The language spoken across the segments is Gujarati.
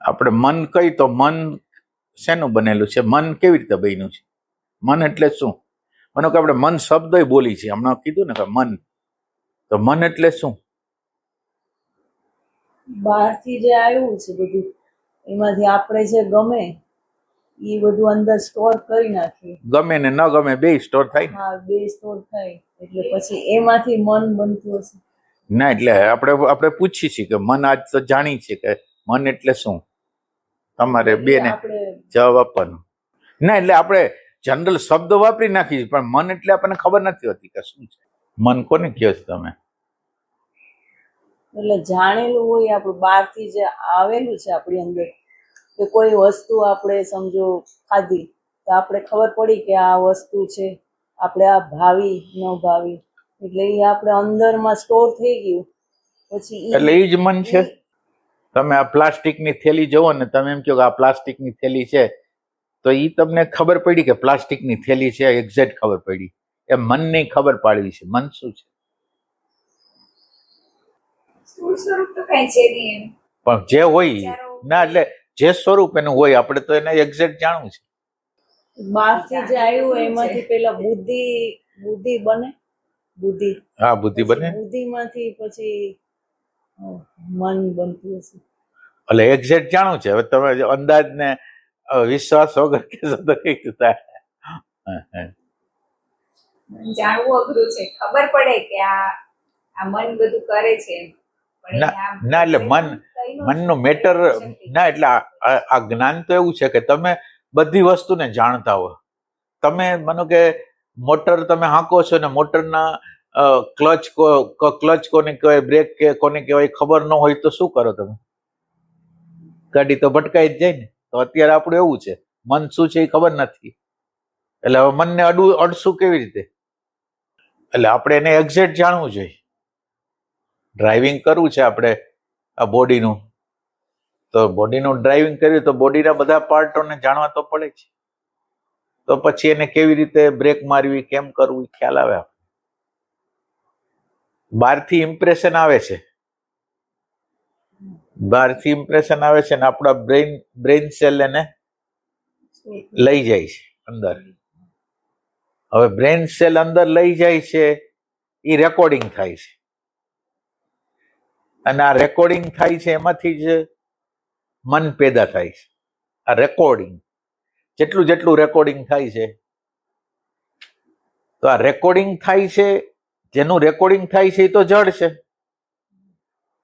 આપણે મન કઈ તો મન શેનું બનેલું છે? મન કેવી રીતે બન્યું છે? મન એટલે શું? માનો કે આપણે મન શબ્દ બોલી છે, હમણાં કીધું ને કે મન, તો મન એટલે શું? બહારથી જે આવ્યું છે બધું, એમાંથી આપણે જે ગમે એ બધું અંદર સ્ટોર કરી નાખીએ. ગમે ને ન ગમે બે સ્ટોર થાય ને? હા, બે સ્ટોર થાય એટલે પછી એમાંથી મન બનતું હશે. ના, એટલે આપણે પૂછીએ છીએ કે મન, આજ તો જાણી છે કે મન એટલે શું, તમારે બેને જવાબ આપવાનો. ના, એટલે આપણે જનરલ શબ્દ વાપરી નાખીએ પણ મન એટલે આપણને ખબર નથી હોતી કે શું છે મન. કોને કહો છો તમે? એટલે જાણેલું હોય આપણું, બહારથી જે આવેલું છે આપણી અંદર, કે કોઈ વસ્તુ આપણે સમજો ખાધી તો આપણે ખબર પડી કે આ વસ્તુ છે, આપણે આ ભાવી ન ભાવી, એટલે એ આપણે અંદરમાં સ્ટોર થઈ ગયું પછી એટલે એ જ મન છે. તમે આ પ્લાસ્ટિકની થેલી જોવો ને, તમે એમ કહો કે આ પ્લાસ્ટિકની થેલી છે, તો એ તમને ખબર પડી કે પ્લાસ્ટિકની થેલી છે, એક્ઝેક્ટ ખબર પડી. એ મનને ખબર પાડવી છે. મન શું છે? પણ જે હોય ના, એટલે જે સ્વરૂપ એનું હોય, આપણે તો એને એક્ઝેક્ટ જાણવું છે. બહારથી જે આવ્યું એમાંથી પેલા બુદ્ધિ બને. બુદ્ધિ, હા, બુદ્ધિ બને. બુદ્ધિમાંથી પછી મન બનતું હશે. એટલે એક્ઝેક્ટ જાણવું છે. હવે તમે અંદાજ ને વિશ્વાસ વગર કહેશો તો કઈ થાય? જાણવું અઘરું છે. ખબર પડે કે આ મન બધું કરે છે. ના, એટલે મનનું મેટર ના, એટલે આ જ્ઞાન તો એવું છે કે તમે બધી વસ્તુને જાણતા હો. તમે માનો કે મોટર તમે હાંકો છો ને, મોટરના ક્લચ કોને કહેવાય, બ્રેક કે કોને કહેવાય ખબર ન હોય તો શું કરો તમે? ગાડી તો ભટકાઈ જ જાય ને. તો અત્યારે આપણું એવું છે, મન શું છે એ ખબર નથી. એટલે હવે મનને અડશું કેવી રીતે? એટલે આપણે એને એક્ઝેક્ટ જાણવું જોઈએ. ડ્રાઇવિંગ કરવું છે આપણે આ બોડીનું, તો બોડીનું ડ્રાઇવિંગ કર્યું તો બોડીના બધા પાર્ટોને જાણવા તો પડે છે. તો પછી એને કેવી રીતે બ્રેક મારવી, કેમ કરવું, ખ્યાલ આવે. બહારથી ઇમ્પ્રેશન આવે છે, બહારથી ઇમ્પ્રેશન આવે છે ને આપણા બ્રેઇન સેલ એને લઈ જાય છે અંદર. હવે બ્રેઇન સેલ અંદર લઈ જાય છે, એ રેકોર્ડિંગ થાય છે, અને આ રેકોર્ડિંગ થાય છે એમાંથી જ મન પેદા થાય છે. આ રેકોર્ડિંગ જેટલું રેકોર્ડિંગ થાય છે, તો આ રેકોર્ડિંગ થાય છે, જેનું રેકોર્ડિંગ થાય છે એ તો જડ છે.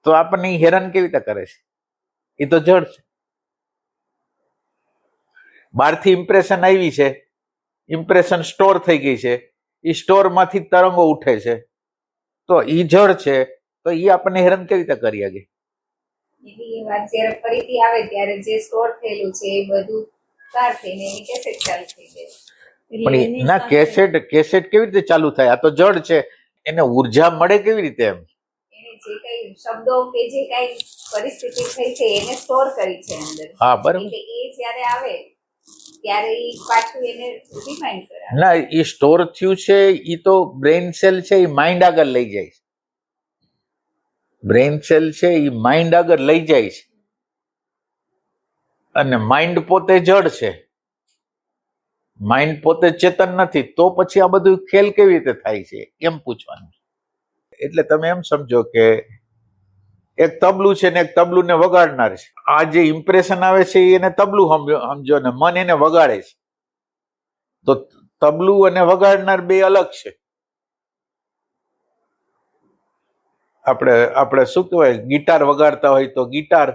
તો આપણને હેરાન કેવી રીતે કરે છે? એ તો જડ છે. બહારથી ઇમ્પ્રેશન આવી છે, ઇમ્પ્રેશન સ્ટોર થઈ ગઈ છે, એ સ્ટોરમાંથી તરંગો ઉઠે છે, તો એ જડ છે. તો એ આપણને હેરાન કેવી રીતે કરી શકે? એ વાત જ્યારે ફરીથી આવે ત્યારે જે સ્ટોર થયેલું છે એ બધું કાર થઈને એની કેસેટ ચાલુ થઈ જાય. પણ ના, કેસેટ કેવી રીતે ચાલુ થાય? આ તો જડ છે, એને ઉર્જા મળે કેવી રીતે? એમ એને જે કઈ શબ્દો કે જે કઈ પરિસ્થિતિ થઈ છે એને સ્ટોર કરી છે અંદર. હા, બરાબર. એટલે એ જ્યારે આવે ત્યારે એ પાછું એને રિમાઇન્ડ કરે. ના, એ સ્ટોર થયું છે, એ તો બ્રેઇન સેલ છે, એ માઇન્ડ આગળ લઈ જાય છે. બ્રેઇન સેલ છે એ માઇન્ડ આગળ લઈ જાય છે, અને માઇન્ડ પોતે જડ છે, માઇન્ડ પોતે ચેતન નથી. તો પછી આ બધું ખેલ કેવી રીતે થાય છે એમ પૂછવાનું. એટલે તમે એમ સમજો કે એક તબલું છે ને એક તબલું ને વગાડનાર છે. આ જે ઇમ્પ્રેશન આવે છે એને તબલું સમજો ને મન એને વગાડે છે. તો તબલું અને વગાડનાર બે અલગ છે. આપણે શું કહેવાય, ગિટાર વગાડતા હોય તો ગિટાર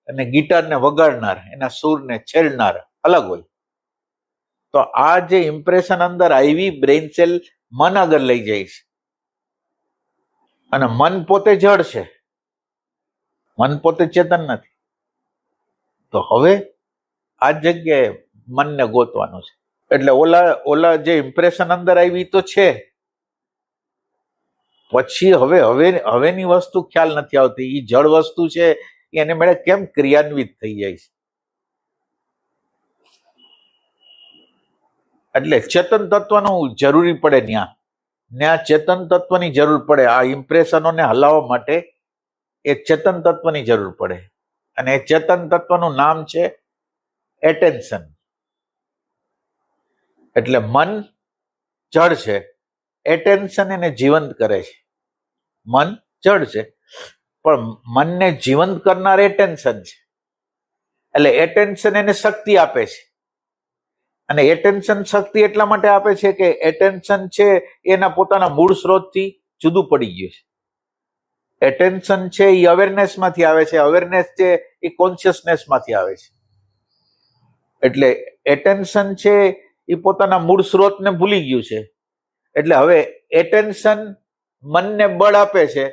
અને ગિટારને વગાડનાર, એના સૂરને છેડનાર અલગ હોય. તો આ જે ઇમ્પ્રેશન અંદર આવી, બ્રેઇન સેલ મન આગળ લઈ જાય છે, અને મન પોતે જડ છે, મન પોતે ચેતન નથી. તો હવે આ જગ્યાએ મનને ગોતવાનું છે. એટલે ઓલા જે ઇમ્પ્રેશન અંદર આવી તો છે, પછી હવેની વસ્તુ ખ્યાલ નથી આવતી. એ જળ વસ્તુ છે, એને મેળે કેમ ક્રિયાન્વિત થઈ જાય છે? એટલે ચેતન તત્વનું જરૂરી પડે. ત્યાં ચેતન તત્વની જરૂર પડે. આ ઇમ્પ્રેશનોને હલાવવા માટે એક ચેતન તત્વની જરૂર પડે. અને એ ચેતન તત્વનું નામ છે એટેન્શન. એટલે મન જડ છે, એટેન્શન એને જીવંત કરે છે. મન જડ છે પણ મનને જીવંત કરનાર એટેન્શન છે. એટલે એટેન્શન એને શક્તિ આપે છે. અને એટેન્શન શક્તિ એટલા માટે આપે છે કે એટેન્શન છે એના પોતાના મૂળ સ્ત્રોતથી જુદું પડી ગયું છે. એટેન્શન છે એ અવેરનેસ માંથી આવે છે, અવેરનેસ છે એ કોન્શિયસનેસ માંથી આવે છે. એટલે એટેન્શન છે એ પોતાના મૂળ સ્ત્રોતને ભૂલી ગયું છે. એટલે હવે એટેન્શન મનને બળ આપે છે.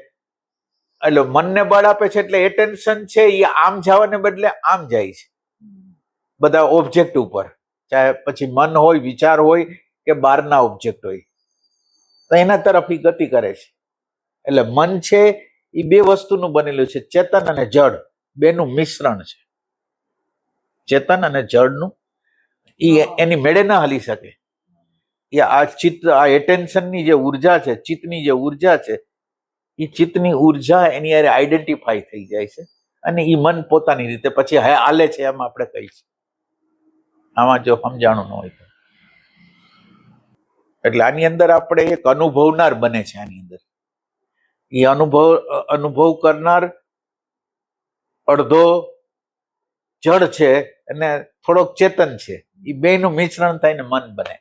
એટલે મનને બળ આપે છે એટલે એટેન્શન છે એ આમ જવાને બદલે આમ જાય છે બધા ઓબ્જેક્ટ ઉપર, ચાહે પછી મન હોય, વિચાર હોય કે બહારના ઓબ્જેક્ટ હોય, તો એના તરફ એ ગતિ કરે છે. એટલે મન છે એ બે વસ્તુનું બનેલું છે, ચેતન અને જડ બેનું મિશ્રણ છે. ચેતન અને જડનું એની મેળે ના હાલી શકે. એ આ ચિત્ત, આ એટેન્શનની જે ઉર્જા છે, ચિત્તની જે ઉર્જા છે, એ ચિત્તની ઉર્જા એની યારે આઈડેન્ટિફાઈ થઈ જાય છે અને એ મન પોતાની રીતે પછી હાલે છે એમ આપણે કહીશું. આમાં જો સમજાણું ન હોય તો. એટલે આની અંદર આપણે એક અનુભવનાર બને છે. આની અંદર એ અનુભવ કરનાર અડધો જડ છે અને થોડોક ચેતન છે. એ બેનું મિશ્રણ થઈને મન બને.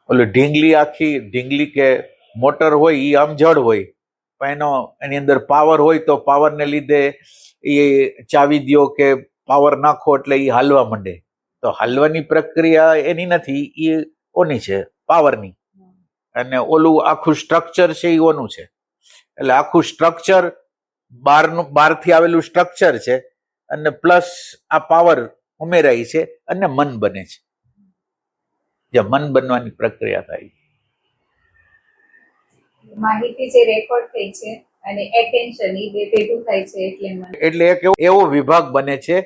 ઓલું ઢીંગલી કે મોટર હોય એ આમ જડ હોય, પણ એની અંદર પાવર હોય તો પાવરને લીધે એ ચાવી દ્યો કે પાવર નાખો એટલે એ હાલવા માંડે. તો હાલવાની પ્રક્રિયા એની નથી, એ ઓની છે, પાવરની. અને ઓલું આખું સ્ટ્રક્ચર છે એ ઓનું છે. એટલે આખું સ્ટ્રક્ચર બહારથી આવેલું સ્ટ્રક્ચર છે અને પ્લસ આ પાવર ઉમેરાય છે અને મન બને છે. જે મન બનવાની પ્રક્રિયા થાય. માહિતી જે રેકોર્ડ થઈ છે અને એટેન્શન એ બે ભેગું થાય છે એટલે મન. એટલે એક એવો વિભાગ બને છે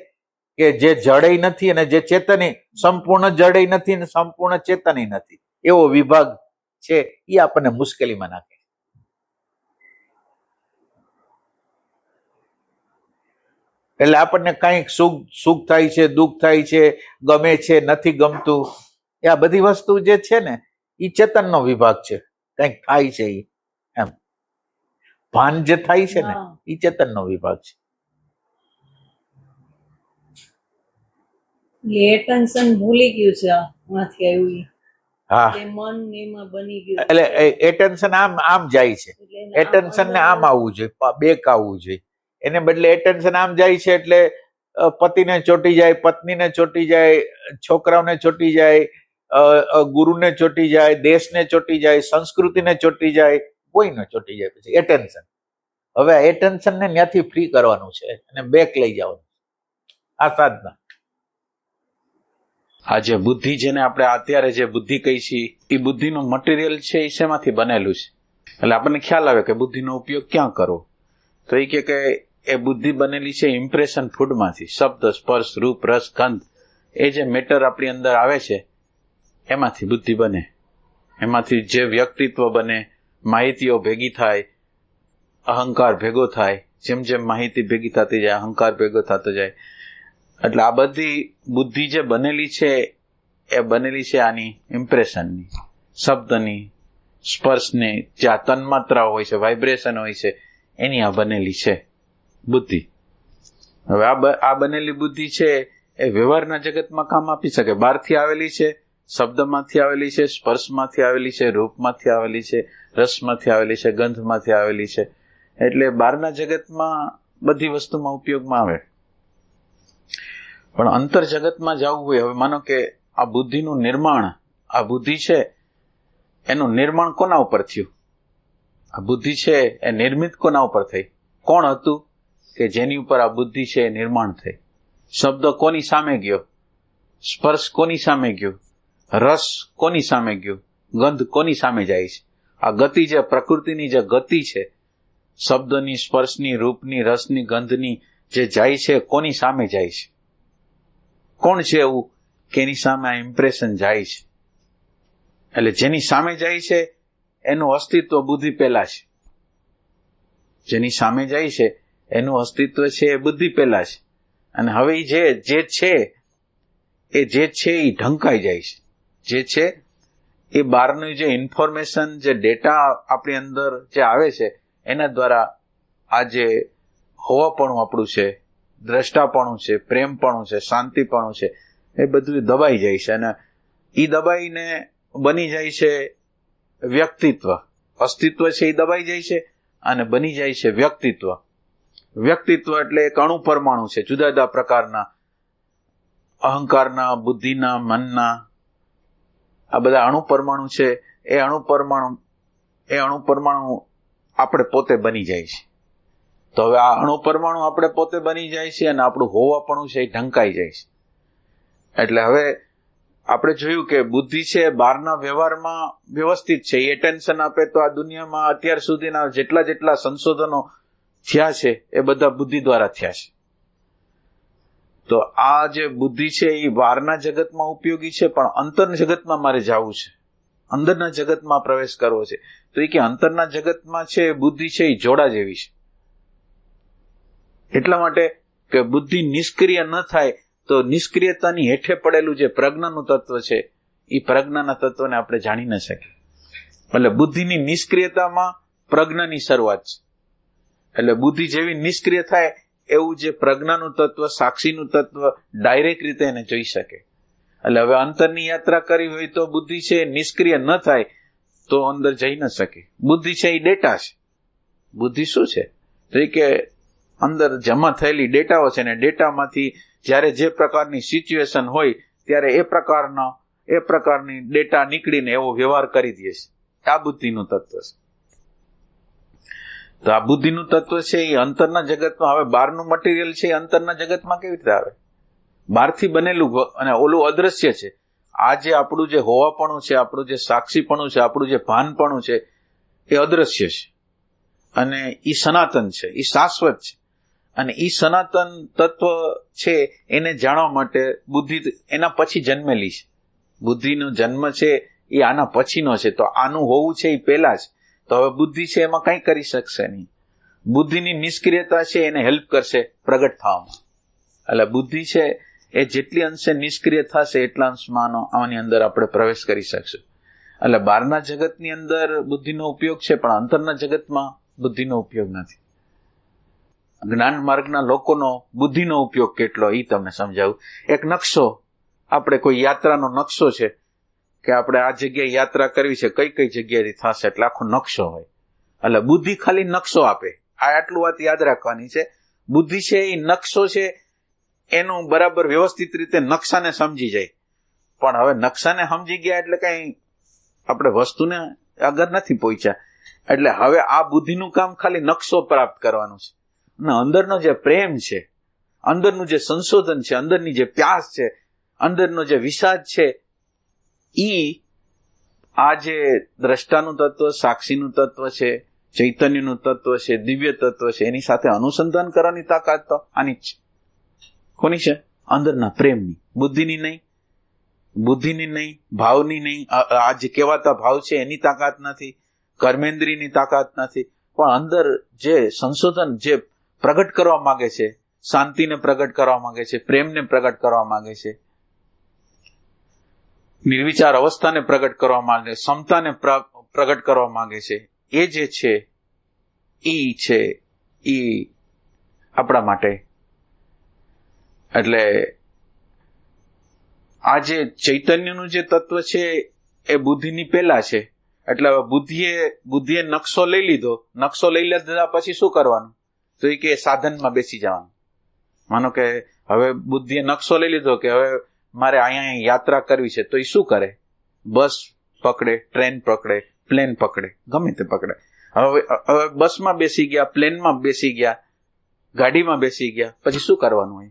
કે જે જડઈ નથી અને જે ચેતની, સંપૂર્ણ જડઈ નથી અને સંપૂર્ણ ચેતની નથી, એવો વિભાગ છે. એ આપણને મુશ્કેલીમાં નાખે. એટલે આપણને કઈક સુખ થાય છે, દુઃખ થાય છે, ગમે છે, નથી ગમતું, એ આ બધી વસ્તુ જે છે ને એ ચેતનનો વિભાગ છે. કઈક થાય છે એમ ભાન જે થાય છે ને એ ચેતનનો વિભાગ છે. એટેન્શન ભૂલી ગયું છે આમાંથી આવ્યું. હા, મન એમાં બની ગયું. એટલે એટેન્શન આમ જાય છે, એટેન્શન ને આમ આવવું જોઈએ, બેક આવવું જોઈએ. એને બદલે એટેન્શન આમ જાય છે એટલે પતિને ચોટી જાય, પત્નીને ચોટી જાય, છોકરાઓને ચોટી જાય, ગુરુને ચોટી જાય, દેશને ચોટી જાય, સંસ્કૃતિને ચોટી જાય, કોઈને ચોટી જાય. પછી એટેન્શન. હવે આ એટેન્શનને ત્યાંથી ફ્રી કરવાનું છે અને બેક લઈ જવાનું. આ સાધના. આ જે બુદ્ધિ, જેને આપણે અત્યારે જે બુદ્ધિ કહી છીએ, એ બુદ્ધિનું મટીરિયલ છે એ શેમાંથી બનેલું છે? એટલે આપણને ખ્યાલ આવે કે બુદ્ધિનો ઉપયોગ ક્યાં કરવો. તો એ કે એ બુદ્ધિ બનેલી છે ઇમ્પ્રેશન ફૂડમાંથી. શબ્દ, સ્પર્શ, રૂપ, રસ, ગંધ, એ જે મેટર આપણી અંદર આવે છે એમાંથી બુદ્ધિ બને. એમાંથી જે વ્યક્તિત્વ બને, માહિતીઓ ભેગી થાય, અહંકાર ભેગો થાય. જેમ જેમ માહિતી ભેગી થતી જાય, અહંકાર ભેગો થતો જાય. એટલે આ બધી બુદ્ધિ જે બનેલી છે એ બનેલી છે આની ઇમ્પ્રેશનની, શબ્દની, સ્પર્શની, જે આ તન્માત્રાઓ હોય છે, વાઇબ્રેશન હોય છે, એની આ બનેલી છે બુદ્ધિ. હવે આ બનેલી બુદ્ધિ છે એ વ્યવહારના જગતમાં કામ આપી શકે. બહારથી આવેલી છે, શબ્દમાંથી આવેલી છે, સ્પર્શમાંથી આવેલી છે, રૂપમાંથી આવેલી છે, રસમાંથી આવેલી છે, ગંધમાંથી આવેલી છે. એટલે બહારના જગતમાં બધી વસ્તુમાં ઉપયોગમાં આવે. પણ અંતર જગતમાં જવું હોય, હવે માનો કે આ બુદ્ધિનું નિર્માણ, આ બુદ્ધિ છે એનું નિર્માણ કોના ઉપર થયું? આ બુદ્ધિ છે એ નિર્મિત કોના ઉપર થઈ? કોણ હતું કે જેની ઉપર આ બુદ્ધિ છે એ નિર્માણ થઈ? શબ્દ કોની સામે ગયો? સ્પર્શ કોની સામે ગયો? રસ કોની સામે ગયો? ગંધ કોની સામે જાય છે? આ ગતિ જે પ્રકૃતિની જે ગતિ છે, શબ્દની, સ્પર્શની, રૂપની, રસની, ગંધની જે જાય છે, કોની સામે જાય છે? કોણ છે એવું કે એની સામે આ ઇમ્પ્રેશન જાય છે? એટલે જેની સામે જાય છે એનું અસ્તિત્વ બુદ્ધિ પહેલા છે. જેની સામે જાય છે એનું અસ્તિત્વ છે એ બુદ્ધિ પહેલા છે. અને હવે જે છે એ ઢંકાઈ જાય છે. જે છે એ બહારનું જે ઇન્ફોર્મેશન, જે ડેટા આપણી અંદર જે આવે છે એના દ્વારા આ જે હોવાપણું આપણું છે, દ્રષ્ટાપણું છે, પ્રેમપણું છે, શાંતિપણું છે, એ બધું દબાઈ જાય છે. અને એ દબાઈને બની જાય છે વ્યક્તિત્વ. અસ્તિત્વ છે એ દબાઈ જાય છે અને બની જાય છે વ્યક્તિત્વ. વ્યક્તિત્વ એટલે એક અણુ પરમાણુ છે, જુદા જુદા પ્રકારના અહંકારના, બુદ્ધિના, મનના, આ બધા અણુ પરમાણુ છે. એ અણુ પરમાણુ આપણે પોતે બની જાય છે. તો હવે આ અણુ પરમાણુ આપણે પોતે બની જાય છે અને આપણું હોવાપણું છે એ ઢંકાઈ જાય છે. એટલે હવે આપણે જોયું કે બુદ્ધિ છે બહારના વ્યવહારમાં વ્યવસ્થિત છે, એ ટેન્શન આપે તો આ દુનિયામાં અત્યાર સુધીના જેટલા સંશોધનો થયા છે એ બધા બુદ્ધિ દ્વારા થયા છે. તો આ જે બુદ્ધિ છે એ બહારના જગતમાં ઉપયોગી છે, પણ અંતરના જગતમાં મારે જવું છે, અંદરના જગતમાં પ્રવેશ કરવો છે. તો એ કે અંતરના જગતમાં છે બુદ્ધિ છે એ જોડા જેવી છે. એટલા માટે કે બુદ્ધિ નિષ્ક્રિય ન થાય તો નિષ્ક્રિયતાની હેઠે પડેલું જે પ્રજ્ઞાનું તત્વ છે એ પ્રજ્ઞાના તત્વને આપણે જાણી ન શકીએ. એટલે બુદ્ધિની નિષ્ક્રિયતામાં પ્રજ્ઞાની શરૂઆત છે. એટલે બુદ્ધિ જેવી નિષ્ક્રિય થાય એવું જે પ્રજ્ઞાનું તત્વ, સાક્ષીનું તત્વ ડાયરેક્ટ રીતે એને જોઈ શકે. એટલે હવે અંતરની યાત્રા કરી હોય તો બુદ્ધિ છે નિષ્ક્રિય ન થાય તો અંદર જઈ ન શકે. બુદ્ધિ છે એ ડેટા છે. બુદ્ધિ શું છે? તો એ કે અંદર જમા થયેલી ડેટાઓ છે ને ડેટામાંથી જ્યારે જે પ્રકારની સિચ્યુએશન હોય ત્યારે એ પ્રકારની ડેટા નીકળીને એવો વ્યવહાર કરી દે છે. આ બુદ્ધિનું તત્વ છે. તો આ બુદ્ધિનું તત્વ છે એ અંતરના જગતમાં, હવે બહારનું મટીરિયલ છે એ અંતરના જગતમાં કેવી રીતે આવે? બહારથી બનેલું અને ઓલું અદ્રશ્ય છે. આ જે આપણું જે હોવાપણું છે, આપણું જે સાક્ષીપણું છે, આપણું જે ભાનપણું છે એ અદ્રશ્ય છે અને એ સનાતન છે, એ શાશ્વત છે. અને એ સનાતન તત્વ છે એને જાણવા માટે બુદ્ધિ એના પછી જન્મેલી છે. બુદ્ધિનો જન્મ છે એ આના પછીનો છે. તો આનું હોવું છે એ પહેલા છે. તો હવે બુદ્ધિ છે એમાં કંઈ કરી શકશે નહીં. બુદ્ધિની નિષ્ક્રિયતા છે એને હેલ્પ કરશે પ્રગટ થવામાં. એટલે બુદ્ધિ છે એ જેટલી અંશે નિષ્ક્રિય થશે એટલા અંશમાં આની અંદર આપણે પ્રવેશ કરી શકશું. એટલે બહારના જગતની અંદર બુદ્ધિનો ઉપયોગ છે, પણ અંતરના જગતમાં બુદ્ધિનો ઉપયોગ નથી. જ્ઞાન માર્ગના લોકોનો બુદ્ધિનો ઉપયોગ કેટલો એ તમને સમજાવું. એક નકશો, આપણે કોઈ યાત્રાનો નકશો છે કે આપણે આ જગ્યાએ યાત્રા કરવી છે, કઈ કઈ જગ્યાએથી થશે, એટલે આખો નકશો હોય. એટલે બુદ્ધિ ખાલી નકશો આપે. આ આટલું વાત યાદ રાખવાની છે. બુદ્ધિ છે એ નકશો છે એનું બરાબર વ્યવસ્થિત રીતે નકશાને સમજી જાય. પણ હવે નકશાને સમજી ગયા એટલે કઈ આપણે વસ્તુને આગળ નથી પહોંચ્યા. એટલે હવે આ બુદ્ધિનું કામ ખાલી નકશો પ્રાપ્ત કરવાનું છે. અને અંદરનો જે પ્રેમ છે, અંદરનું જે સંશોધન છે, અંદરની જે પ્યાસ છે, અંદરનો જે વિષાદ છે, આ જે દ્રષ્ટાનું તત્વ, સાક્ષીનું તત્વ છે, ચૈતન્યનું તત્વ છે, દિવ્ય તત્વ છે, એની સાથે અનુસંધાન કરવાની તાકાત તો આની જ છે. કોની છે? અંદરના પ્રેમની. બુદ્ધિની નહીં, ભાવની નહીં. આ જે કહેવાતા ભાવ છે એની તાકાત નથી, કર્મેન્દ્રીની તાકાત નથી. પણ અંદર જે સંશોધન, જે પ્રગટ કરવા માંગે છે, શાંતિને પ્રગટ કરવા માંગે છે, પ્રેમને પ્રગટ કરવા માંગે છે, નિર્વિચાર અવસ્થાને પ્રગટ કરવા માંગે, સમતાને પ્રગટ કરવા માંગે છે, એ જે છે એ આપણા માટે. એટલે આ જે ચૈતન્યનું જે તત્વ છે એ બુદ્ધિની પહેલા છે. એટલે બુદ્ધિએ નકશો લઈ લીધો. નકશો લઈ લીધા પછી શું કરવાનું? તો એ કે સાધનમાં બેસી જવાનું. માનો કે હવે બુદ્ધિએ નકશો લઈ લીધો કે હવે મારે અહીંયા યાત્રા કરવી છે, તો એ શું કરે? બસ પકડે, ટ્રેન પકડે, પ્લેન પકડે, ગમે તે પકડે. હવે બસમાં બેસી ગયા, પ્લેનમાં બેસી ગયા, ગાડીમાં બેસી ગયા, પછી શું કરવાનું હોય?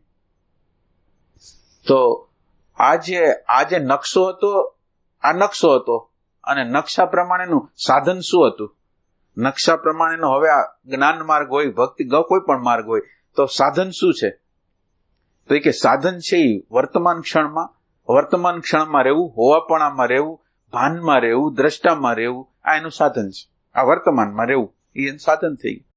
તો આ જે નકશો હતો, આ નકશો હતો. અને નકશા પ્રમાણેનું સાધન શું હતું? નકશા પ્રમાણેનો હવે આ જ્ઞાન માર્ગ હોય, ભક્તિ, કોઈ પણ માર્ગ હોય, તો સાધન શું છે? તો એ કે સાધન છે એ વર્તમાન ક્ષણમાં રહેવું, હોવાપણામાં રહેવું, ભાનમાં રહેવું, દ્રષ્ટામાં રહેવું, આ એનું સાધન છે. આ વર્તમાનમાં રહેવું એ એનું સાધન થઈ ગયું.